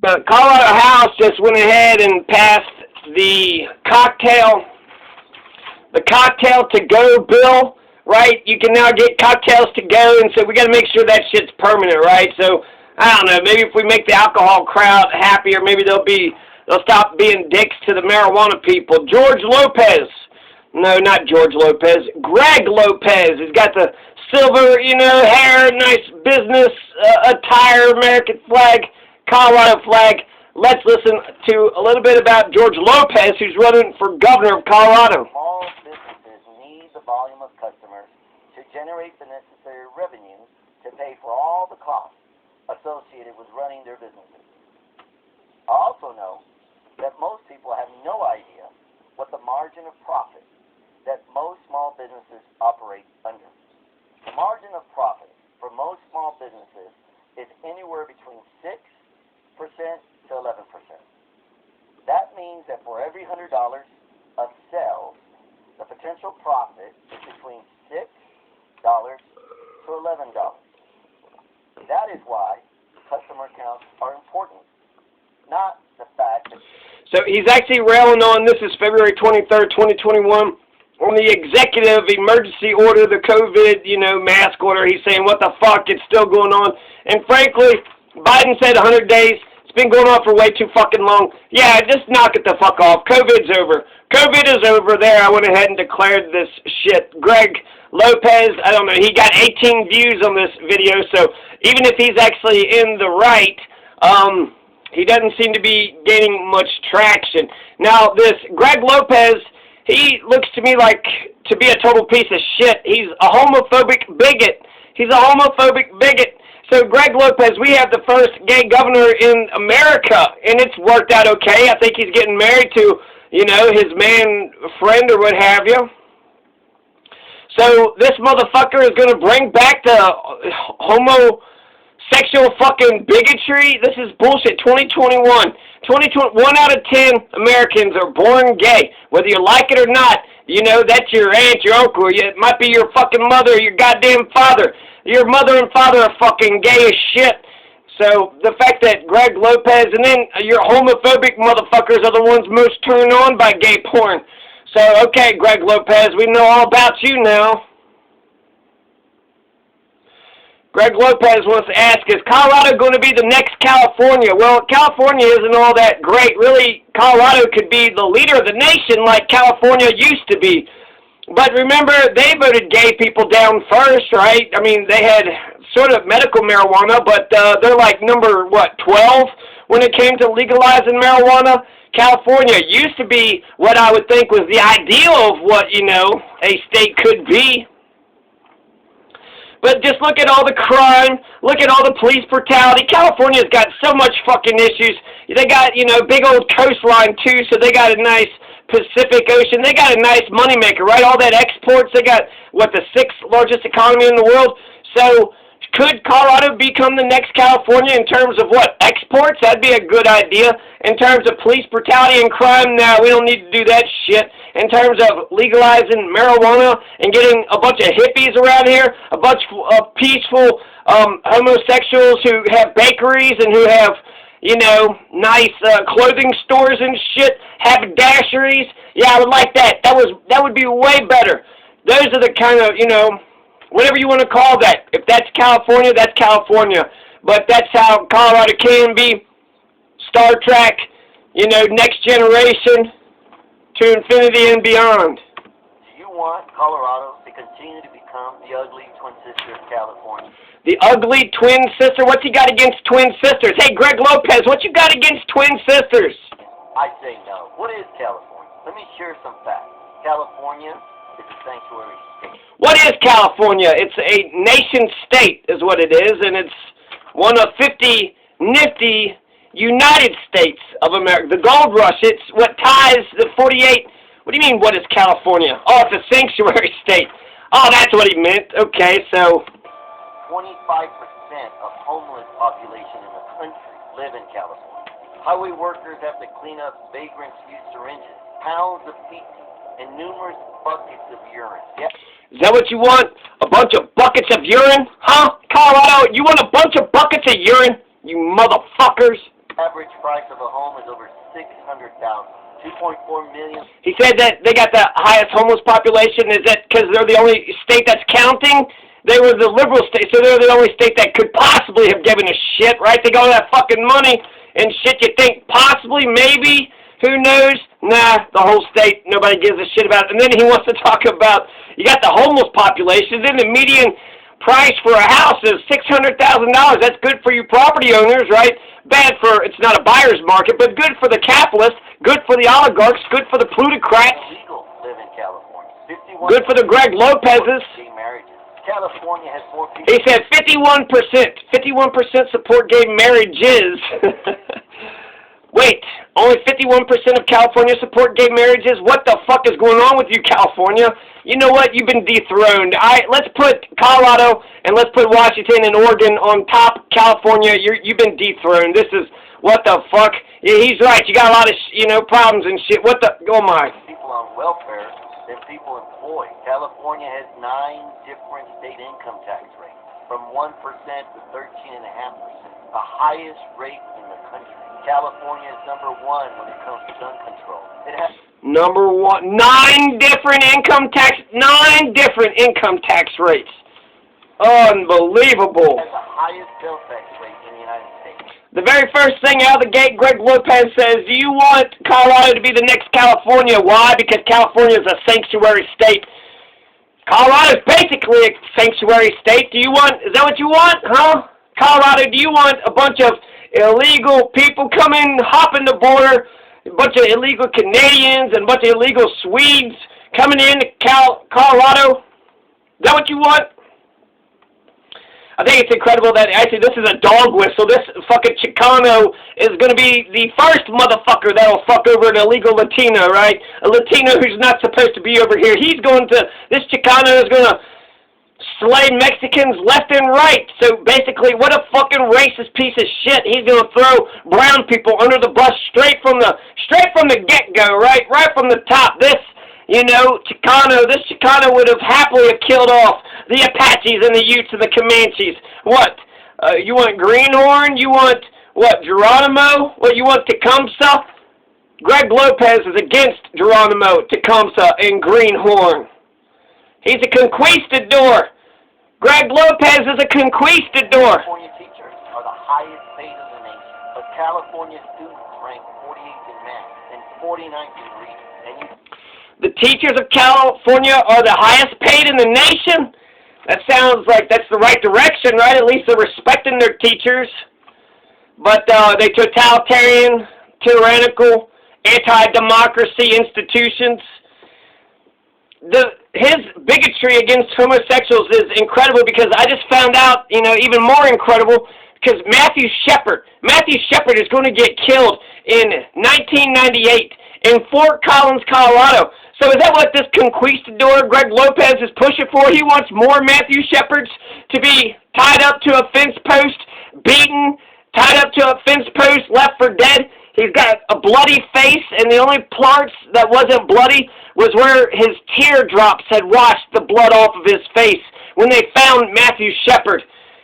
The Colorado House just went ahead and passed the cocktail to go bill, right? You can now get cocktails to go, and so we got to make sure that shit's permanent, right? So I don't know, maybe if we make the alcohol crowd happier, maybe they'll stop being dicks to the marijuana people. George Lopez. No, not George Lopez. Greg Lopez. He's got the silver, hair, nice business attire, American flag, Colorado flag. Let's listen to a little bit about George Lopez, who's running for governor of Colorado. Small businesses need the volume of customers to generate the necessary revenue to pay for all the costs associated with running their businesses. I also know that most people have no idea what the margin of profit that most small businesses operate under. The margin of profit for most small businesses is anywhere between 6% to 11%. That means that for every $100 of sales, the potential profit is between $6 to $11. That is why customer counts are important, not the fact that... So he's actually railing on, this is February 23rd, 2021, on the executive emergency order, the COVID, mask order. He's saying, what the fuck, it's still going on. And frankly, Biden said 100 days. It's been going on for way too fucking long. Yeah, just knock it the fuck off. COVID's over. COVID is over there. I went ahead and declared this shit. Greg Lopez, I don't know, he got 18 views on this video, so even if he's actually in the right, he doesn't seem to be gaining much traction. Now, this Greg Lopez, he looks to me like to be a total piece of shit. He's a homophobic bigot. He's a homophobic bigot. So, Greg Lopez, we have the first gay governor in America, and it's worked out okay. I think he's getting married to, his man friend or what have you. So, this motherfucker is going to bring back the homosexual fucking bigotry. This is bullshit. 2021. 1 out of 10 Americans are born gay. Whether you like it or not, that's your aunt, your uncle. It might be your fucking mother, your goddamn father. Your mother and father are fucking gay as shit. So the fact that Greg Lopez and then your homophobic motherfuckers are the ones most turned on by gay porn. So, okay, Greg Lopez, we know all about you now. Greg Lopez wants to ask, is Colorado going to be the next California? Well, California isn't all that great. Really, Colorado could be the leader of the nation like California used to be. But remember, they voted gay people down first, right? I mean, they had sort of medical marijuana, but they're like number, 12 when it came to legalizing marijuana? California used to be what I would think was the ideal of what, a state could be. But just look at all the crime, look at all the police brutality. California's got so much fucking issues. They got, big old coastline too, so they got a nice Pacific Ocean. They got a nice moneymaker, right? All that exports. They got, the 6th largest economy in the world. So could Colorado become the next California in terms of what? Exports? That'd be a good idea. In terms of police brutality and crime, no, we don't need to do that shit. In terms of legalizing marijuana and getting a bunch of hippies around here, a bunch of peaceful homosexuals who have bakeries and who have, nice clothing stores and shit, haberdasheries. Yeah, I would like that. That would be way better. Those are the kind of, whatever you want to call that. If that's California, that's California. But that's how Colorado can be. Star Trek, Next Generation, to infinity and beyond. Do you want Colorado to continue to become the ugly twin sister of California? The ugly twin sister? What's he got against twin sisters? Hey, Greg Lopez, what you got against twin sisters? I say no. What is California? Let me share some facts. California is a sanctuary state. What is California? It's a nation state is what it is, and it's one of 50 nifty United States of America. The gold rush, it's what ties the 48. What do you mean, what is California? Oh, it's a sanctuary state. Oh, that's what he meant. Okay, so 25% of homeless population in the country live in California. Highway workers have to clean up vagrants' used syringes, pounds of feces, and numerous buckets of urine. Yep. Is that what you want? A bunch of buckets of urine? Huh? Colorado, you want a bunch of buckets of urine? You motherfuckers. Average price of a home is over $600,000. 2.4 million. He said that they got the highest homeless population. Is that because they're the only state that's counting? They were the liberal state, so they're the only state that could possibly have given a shit, right? They got all that fucking money and shit. You think possibly, maybe, who knows? Nah, the whole state, nobody gives a shit about it. And then he wants to talk about, you got the homeless population, then the median price for a house is $600,000. That's good for you property owners, right? Bad for, it's not a buyer's market, but good for the capitalists, good for the oligarchs, good for the plutocrats. Illegal live in California. Good for the Greg Lopez's. Gay marriages. California has more people. He said 51%. 51% support gay marriages. Wait, only 51% of California support gay marriages? What the fuck is going on with you, California? You know what? You've been dethroned. Let's put Colorado and let's put Washington and Oregon on top. California, you've been dethroned. This is, what the fuck? Yeah, he's right. You got a lot of, problems and shit. What the, oh my. People on welfare than people employed. California has 9 different state income tax rates, from 1% to 13.5%, the highest rate in the country. California is number 1 when it comes to gun control. It has number 1, 9 different income tax rates. Unbelievable. It has the highest sales tax rate in the United States. The very first thing out of the gate, Greg Lopez says, do you want Colorado to be the next California? Why? Because California is a sanctuary state. Colorado is basically a sanctuary state. Is that what you want, huh? Colorado, do you want a bunch of illegal people coming, hopping the border, a bunch of illegal Canadians and a bunch of illegal Swedes coming into Colorado? Is that what you want? I think it's incredible that, actually, this is a dog whistle. This fucking Chicano is going to be the first motherfucker that'll fuck over an illegal Latino, right? A Latino who's not supposed to be over here. This Chicano is going to slay Mexicans left and right. So basically, what a fucking racist piece of shit. He's going to throw brown people under the bus straight from the get-go, right? Right from the top. This Chicano would have happily killed off the Apaches and the Utes and the Comanches. What? You want Greenhorn? You want, what, Geronimo? What, you want Tecumseh? Greg Lopez is against Geronimo, Tecumseh, and Greenhorn. He's a conquistador. Greg Lopez is a conquistador. California teachers are the highest paid in the nation, but California students rank 48th in math and 49th in reading. The teachers of California are the highest paid in the nation? That sounds like that's the right direction, right? At least they're respecting their teachers. But they totalitarian, tyrannical, anti-democracy institutions. His bigotry against homosexuals is incredible because I just found out, even more incredible, because Matthew Shepard is going to get killed in 1998 in Fort Collins, Colorado. So is that what this conquistador Greg Lopez is pushing for? He wants more Matthew Shepards to be tied up to a fence post, beaten, tied up to a fence post, left for dead. He's got a bloody face, and the only parts that wasn't bloody was where his teardrops had washed the blood off of his face when they found Matthew Shepard.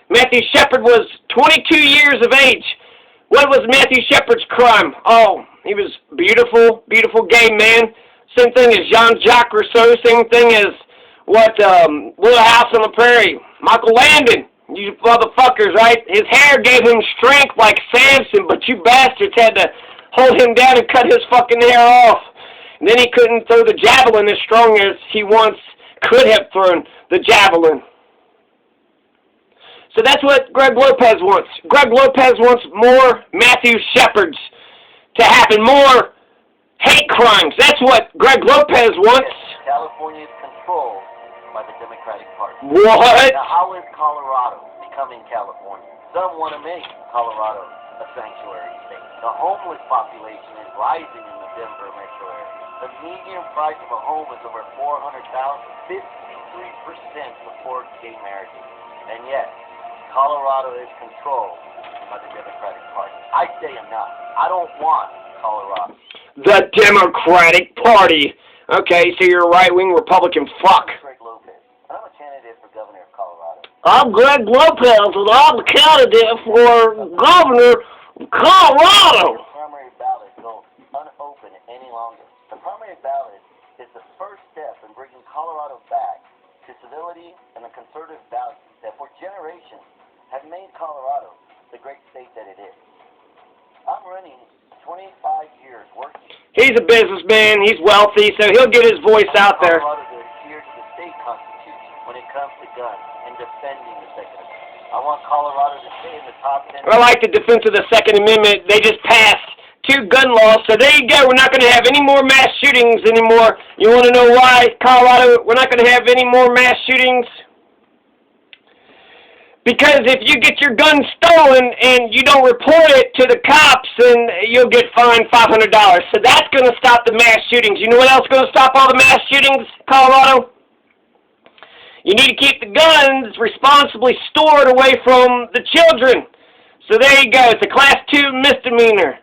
Matthew Shepard was 22 years of age. What was Matthew Shepard's crime? Oh, he was beautiful, beautiful gay man. Same thing as Jean-Jacques Rousseau. Same thing as Little House on the Prairie. Michael Landon. You motherfuckers, right? His hair gave him strength like Samson, but you bastards had to hold him down and cut his fucking hair off. And then he couldn't throw the javelin as strong as he once could have thrown the javelin. So that's what Greg Lopez wants. Greg Lopez wants more Matthew Shepards to happen, more hate crimes. That's what Greg Lopez wants. California is controlled by the Democratic Party. What? Now, how is Colorado becoming California? Some want to make Colorado a sanctuary state. The homeless population is rising in the Denver metro area. The median price of a home is over $400,000. 53% support gay marriages. And yet, Colorado is controlled by the Democratic Party. I say enough. I don't want Colorado. The Democratic Party. Okay, so you're a right-wing Republican fuck. Greg Lopez. I'm a candidate for governor of Colorado. I'm Greg Lopez, and I'm a candidate for governor Colorado! The primary ballot go unopened any longer. The primary ballot is the first step in bringing Colorado back to civility and the conservative values that for generations have made Colorado the great state that it is. I'm running 25 years working. He's a businessman, he's wealthy, so he'll get his voice out there. Colorado to adhere to the state constitution when it comes to guns and defending the Second Amendment. I want Colorado to stay in the top 10. I like the defense of the Second Amendment. They just passed 2 gun laws, so there you go. We're not going to have any more mass shootings anymore. You want to know why, Colorado? We're not going to have any more mass shootings? Because if you get your gun stolen and you don't report it to the cops, then you'll get fined $500. So that's going to stop the mass shootings. You know what else is going to stop all the mass shootings, Colorado? You need to keep the guns responsibly stored away from the children. So there you go. It's a Class 2 misdemeanor.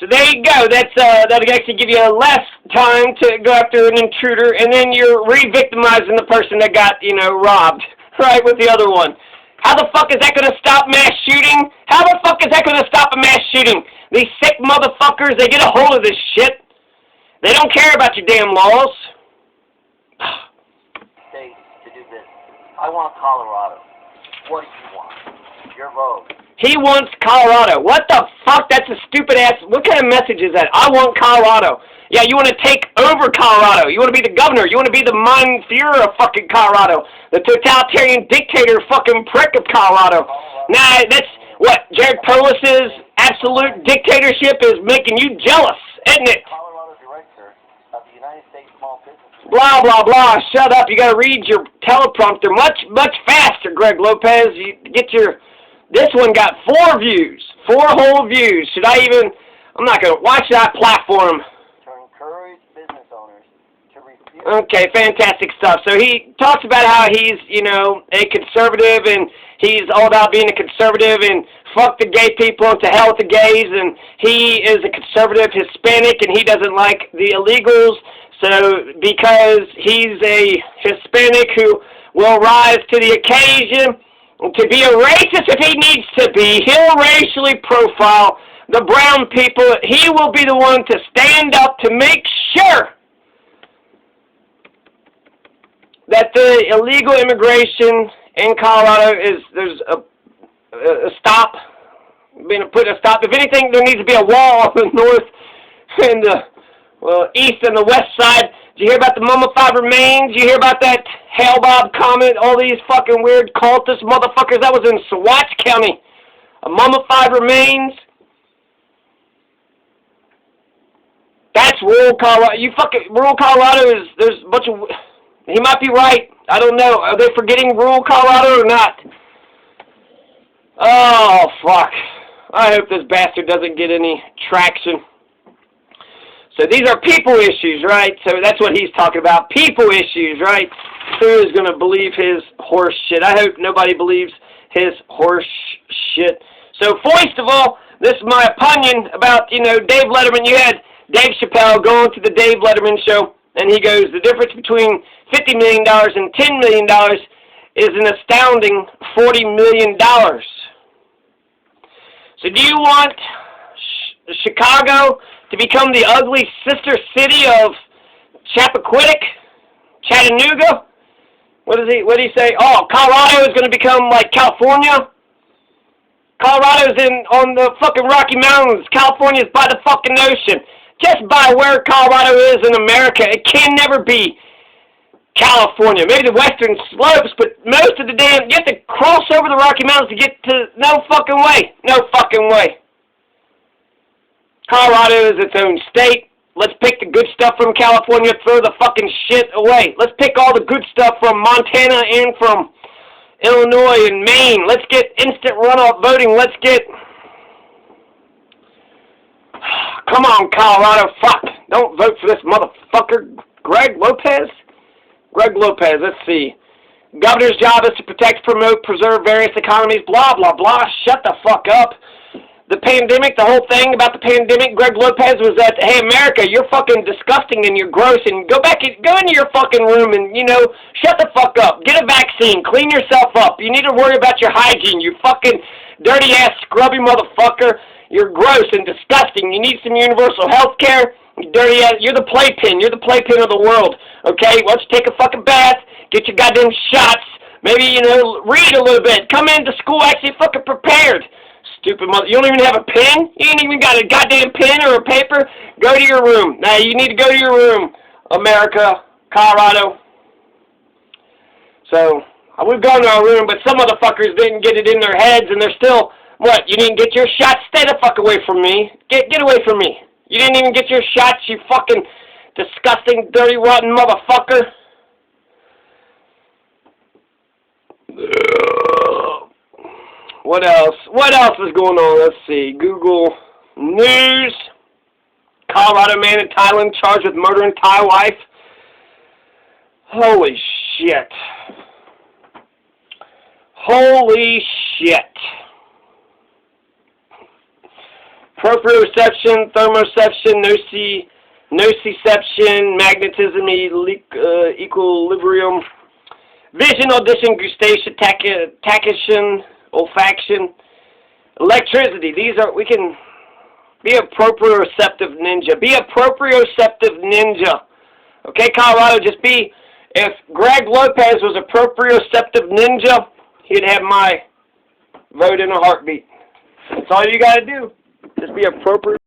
So there you go. That'll actually give you less time to go after an intruder, and then you're re-victimizing the person that got, robbed, right, with the other one. How the fuck is that going to stop mass shooting? How the fuck is that going to stop a mass shooting? These sick motherfuckers, they get a hold of this shit. They don't care about your damn laws. I want Colorado. What do you want? Your vote. He wants Colorado. What the fuck? That's a stupid ass. What kind of message is that? I want Colorado. Yeah, you want to take over Colorado. You want to be the governor. You want to be the Mein Führer of fucking Colorado. The totalitarian dictator fucking prick of Colorado. Nah, that's what Polis's absolute dictatorship is making you jealous, isn't it? Colorado director of the United States Small Business. Blah, blah, blah. Shut up. You got to read your teleprompter much, much faster, Greg Lopez. You get your... This one got 4 views. 4 whole views. Should I even... I'm not going to... Why should I platform? To encourage business owners to refuse... Okay, fantastic stuff. So he talks about how he's, a conservative, and he's all about being a conservative, and fuck the gay people, and to hell with the gays, and he is a conservative Hispanic, and he doesn't like the illegals. So, because he's a Hispanic who will rise to the occasion to be a racist if he needs to be, he'll racially profile the brown people. He will be the one to stand up to make sure that the illegal immigration in Colorado there's a stop, being put a stop. If anything, there needs to be a wall on the north and the east and the west side. Did you hear about the mummified remains? You hear about that Hale Bob comment? All these fucking weird cultist motherfuckers. That was in Saguache County. A mummified remains. That's rural Colorado. Rural Colorado there's a bunch of... He might be right. I don't know. Are they forgetting rural Colorado or not? Oh, fuck. I hope this bastard doesn't get any traction. So these are people issues, right? So that's what he's talking about. People issues, right? Who is going to believe his horse shit? I hope nobody believes his horse shit. So first of all, this is my opinion about, Dave Letterman. You had Dave Chappelle going to the Dave Letterman show, and he goes, the difference between $50 million and $10 million is an astounding $40 million. So do you want Chicago to become the ugly sister city of Chappaquiddick, Chattanooga? What did he say? Oh, Colorado is going to become like California? Colorado's on the fucking Rocky Mountains. California's by the fucking ocean. Just by where Colorado is in America, it can never be California. Maybe the western slopes, but most of the damn... You have to cross over the Rocky Mountains to get to... No fucking way. No fucking way. Colorado is its own state. Let's pick the good stuff from California, throw the fucking shit away. Let's pick all the good stuff from Montana and from Illinois and Maine. Let's get instant runoff voting. Let's get... Come on, Colorado. Fuck. Don't vote for this motherfucker. Greg Lopez? Greg Lopez, let's see. Governor's job is to protect, promote, preserve various economies, blah, blah, blah. Shut the fuck up. The pandemic, the whole thing about the pandemic, Greg Lopez was that, hey, America, you're fucking disgusting and you're gross, and go into your fucking room and, shut the fuck up. Get a vaccine. Clean yourself up. You need to worry about your hygiene, you fucking dirty-ass, scrubby motherfucker. You're gross and disgusting. You need some universal health care. You dirty ass. You're the playpen. You're the playpen of the world. Okay? Why don't you take a fucking bath? Get your goddamn shots. Maybe, you know, read a little bit. Come into school actually fucking prepared. Stupid mother. You don't even have a pen? You ain't even got a goddamn pen or a paper? Go to your room. Now, you need to go to your room, America, Colorado. So, we've gone to our room, but some motherfuckers didn't get it in their heads, and they're still, what, you didn't get your shots? Stay the fuck away from me. Get away from me. You didn't even get your shots, you fucking disgusting, dirty, rotten motherfucker. What else? What else is going on? Let's see. Google News. Colorado man in Thailand charged with murdering Thai wife. Holy shit. Holy shit. Proprioception, thermoception, nociception, magnetism, equilibrium, vision, audition, gustation, tachytion, olfaction, electricity. These are, we can be a proprioceptive ninja. Be a proprioceptive ninja. Okay, Colorado, just be, if Greg Lopez was a proprioceptive ninja, he'd have my vote in a heartbeat. That's all you got to do. Just be appropriate.